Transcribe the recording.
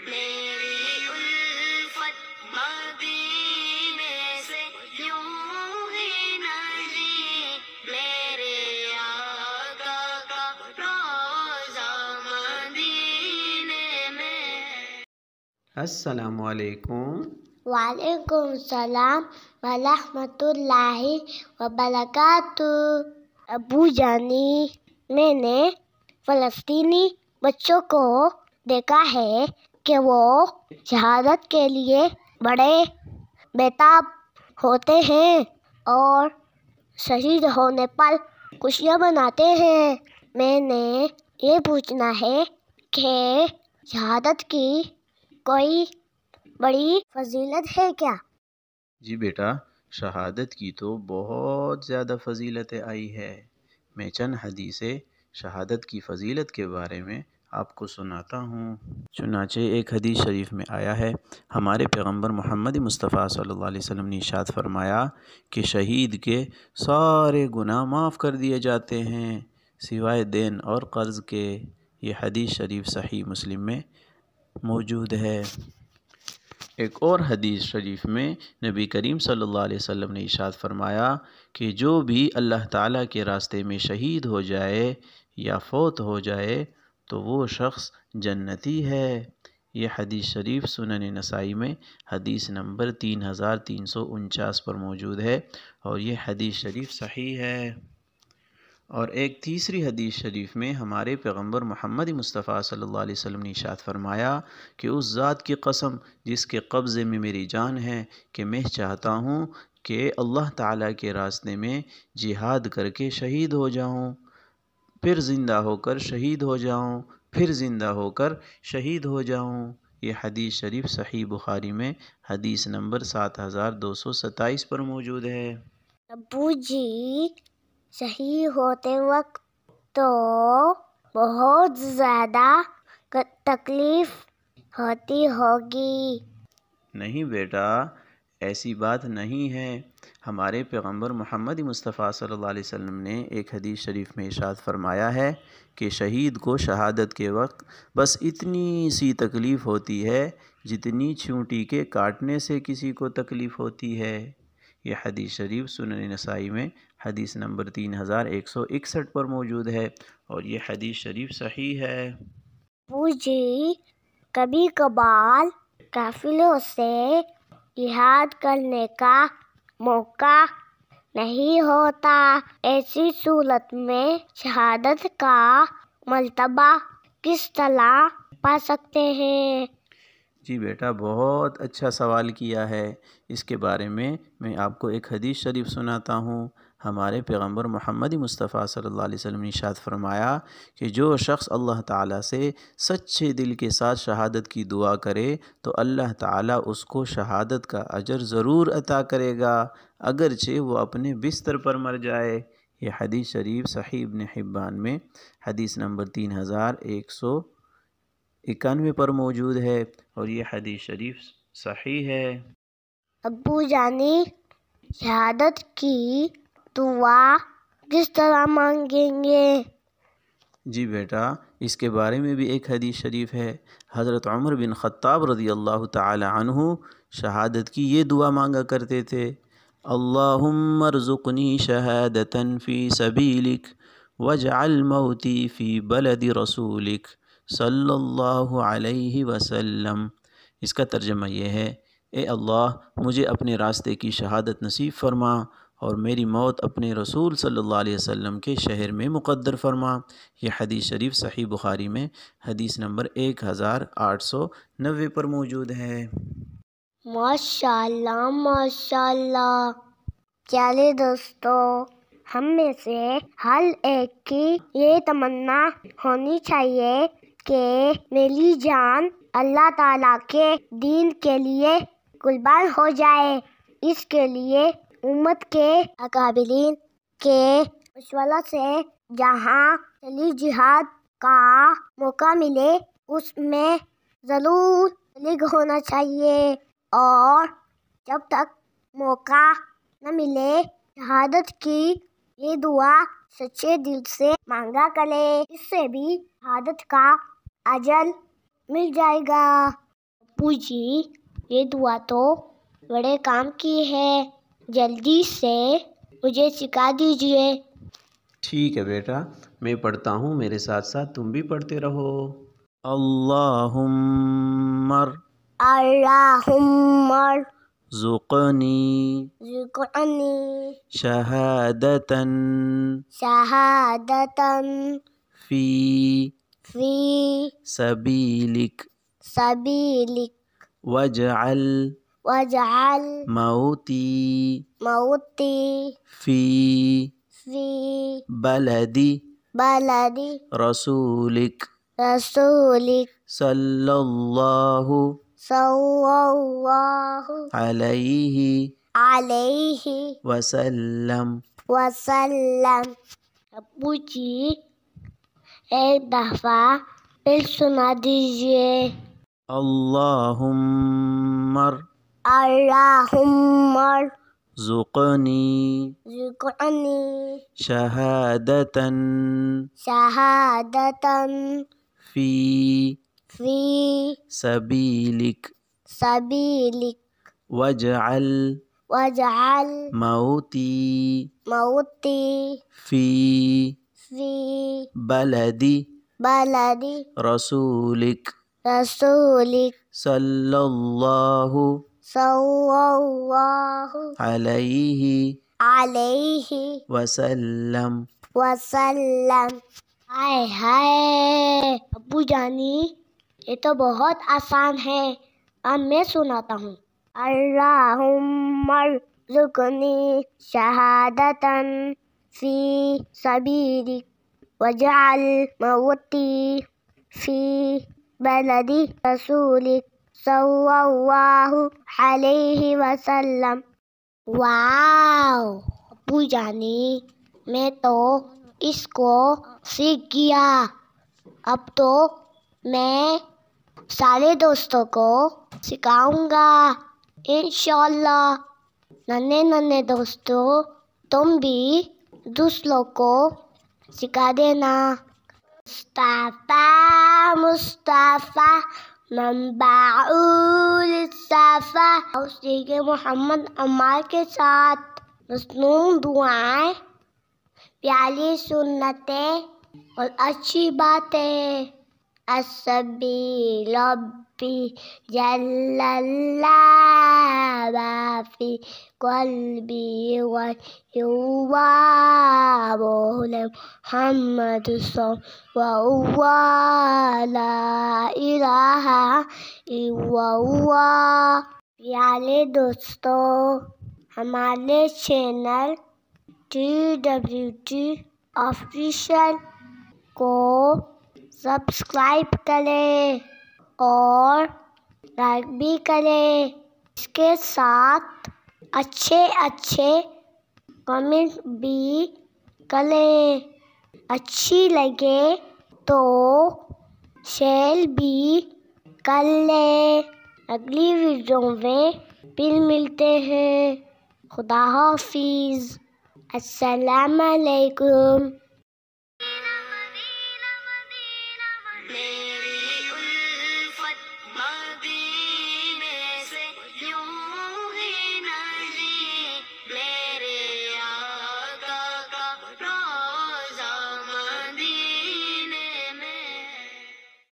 میری الفت مدینے سے یوں ہی نہیں، میرے آقا کا روضہ مدینے میں۔ السلام علیکم۔ وعلیکم السلام ورحمۃ اللہ وبرکاتہ۔ ابو جانی، میں نے فلسطینی بچوں کو دیکھا ہے کہ وہ شہادت کے لیے بڑے بیتاب ہوتے ہیں اور شہید ہونے پر خوشیاں مناتے ہیں۔ میں نے یہ پوچھنا ہے کہ شہادت کی کوئی بڑی فضیلت ہے کیا؟ جی بیٹا، شہادت کی تو بہت زیادہ فضیلتیں آئی ہے۔ میں چند حدیثیں شہادت کی فضیلت کے بارے میں آپ کو سناتا ہوں۔ چنانچہ ایک حدیث شریف میں آیا ہے، ہمارے پیغمبر محمد مصطفیٰ صلی اللہ علیہ وسلم نے ارشاد فرمایا کہ شہید کے سارے گناہ معاف کر دیے جاتے ہیں سوائے دین اور قرض کے۔ یہ حدیث شریف صحیح مسلم میں موجود ہے۔ ایک اور حدیث شریف میں نبی کریم صلی اللہ علیہ وسلم نے ارشاد فرمایا کہ جو بھی اللہ تعالیٰ کے راستے میں شہید ہو جائے یا فوت ہو جائے تو وہ شخص جنتی ہے۔ یہ حدیث شریف سنن نسائی میں حدیث نمبر 3349 پر موجود ہے اور یہ حدیث شریف صحیح ہے۔ اور ایک تیسری حدیث شریف میں ہمارے پیغمبر محمد مصطفیٰ صلی اللہ علیہ وسلم نے ارشاد فرمایا کہ اس ذات کی قسم جس کے قبضے میں میری جان ہے کہ میں چاہتا ہوں کہ اللہ تعالیٰ کے راستے میں جہاد کر کے شہید ہو جاؤں، پھر زندہ ہو کر شہید ہو جاؤں، پھر زندہ ہو کر شہید ہو جاؤں۔ یہ حدیث شریف صحیح بخاری میں حدیث نمبر 7227 پر موجود ہے۔ ابو جی، صحیح ہوتے وقت تو بہت زیادہ تکلیف ہوتی ہوگی۔ نہیں بیٹا، ایسی بات نہیں ہے۔ ہمارے پیغمبر محمد مصطفیٰ صلی اللہ علیہ وسلم نے ایک حدیث شریف میں ارشاد فرمایا ہے کہ شہید کو شہادت کے وقت بس اتنی سی تکلیف ہوتی ہے جتنی چونٹی کے کاٹنے سے کسی کو تکلیف ہوتی ہے۔ یہ حدیث شریف سنن نسائی میں حدیث نمبر 3161 پر موجود ہے اور یہ حدیث شریف صحیح ہے۔ ابو جی، کبھی کبھار قافلوں سے جہاد کرنے کا موقع نہیں ہوتا، ایسی صورت میں شہادت کا مرتبہ کس طرح پا سکتے ہیں؟ جی بیٹا، بہت اچھا سوال کیا ہے۔ اس کے بارے میں آپ کو ایک حدیث شریف سناتا ہوں۔ ہمارے پیغمبر محمد مصطفیٰ صلی اللہ علیہ وسلم نے ارشاد فرمایا کہ جو شخص اللہ تعالیٰ سے سچے دل کے ساتھ شہادت کی دعا کرے تو اللہ تعالیٰ اس کو شہادت کا اجر ضرور عطا کرے گا، اگرچہ وہ اپنے بستر پر مر جائے۔ یہ حدیث شریف صحیح ابن حبان میں حدیث نمبر 3191 پر موجود ہے اور یہ حدیث شریف صحیح ہے۔ ابو جانی، شہادت کی دعا کس طرح مانگیں گے؟ جی بیٹا، اس کے بارے میں بھی ایک حدیث شریف ہے۔ حضرت عمر بن خطاب رضی اللہ تعالی عنہ شہادت کی یہ دعا مانگا کرتے تھے، اللہم ارزقنی شہادتا فی سبیلک واجعل موتی فی بلد رسولک صلی اللہ علیہ وسلم۔ اس کا ترجمہ یہ ہے، اے اللہ مجھے اپنے راستے کی شہادت نصیب فرما اور میری موت اپنے رسول صلی اللہ علیہ وسلم کے شہر میں مقدر فرما۔ یہ حدیث شریف صحیح بخاری میں حدیث نمبر 1890 پر موجود ہے۔ ماشاءاللہ ماشاءاللہ۔ چلے دوستو، ہم میں سے ہر ایک کی یہ تمنا ہونی چاہیے کہ میری جان اللہ تعالیٰ کے دین کے لیے قربان ہو جائے۔ اس کے لیے امت کے اکابرین کے مشورہ سے جہاں چلی جہاد کا موقع ملے اس میں ضرور شریک ہونا چاہیے، اور جب تک موقع نہ ملے شہادت کی یہ دعا سچے دل سے مانگا کرے، اس سے بھی شہادت کا اجر مل جائے گا۔ ابو جی یہ دعا تو بڑے کام کی ہے، جلدی سے مجھے سکھا دیجیے۔ ٹھیک ہے بیٹا، میں پڑھتا ہوں، میرے ساتھ ساتھ تم بھی پڑھتے رہو۔ اللہم اللہم ارزقنی ارزقنی شہادتاً شہادتاً فی فی سبیلک سبیلک واجعل واجعل موتی موتی فی فی بلدی بلدی رسولک رسولک صلی اللہ صلی اللہ علیہ علیہ وسلم۔ وسلم۔ ابو جی ایک دفعہ پھر سنا دیجیے۔ اللہم اللہم ارزقنی ارزقنی شہادتاً شہادتاً فی فی سبیلک سبیلک واجعل واجعل موتی موتی فی فی بلدی بلدی رسولک رسولک صلی اللہ صلی اللہ علیہ علیہ وسلم۔ وسلم۔ ہائے ہائے ابو جانی، یہ تو بہت آسان ہے، اب میں سناتا ہوں۔ اللہم ارزقنی شہادتاً فی سبیلک واجعل موتی فی بلدی رسولک صلی اللہ علیہ وسلم۔ واو ابو جانی، میں تو اس کو سیکھ گیا، اب تو میں سارے دوستوں کو سکھاؤں گا انشاءاللہ۔ ننھے دوستوں، تم بھی دوسروں کو سکھا دینا۔ مصطفیٰ مصطفیٰ منبع الصفا، توثیق محمد عمار کے ساتھ مصنون دعائیں، پیاری سنتیں اور اچھی باتیں۔ السبیل ربی جل اللہ فی قلبی وَيُوَابُ محمد صلی اللہ لا الہ الا اللہ۔ پیارے دوستو، ہمارے چینل TWT آفیشل کو سبسکرائب کریں اور لائک بھی کریں، اس کے ساتھ اچھے کمنٹ بھی کریں، اچھی لگے تو شیئر بھی کر لیں۔ اگلی ویڈیو میں پھر ملتے ہیں۔ خدا حافظ۔ السلام علیکم۔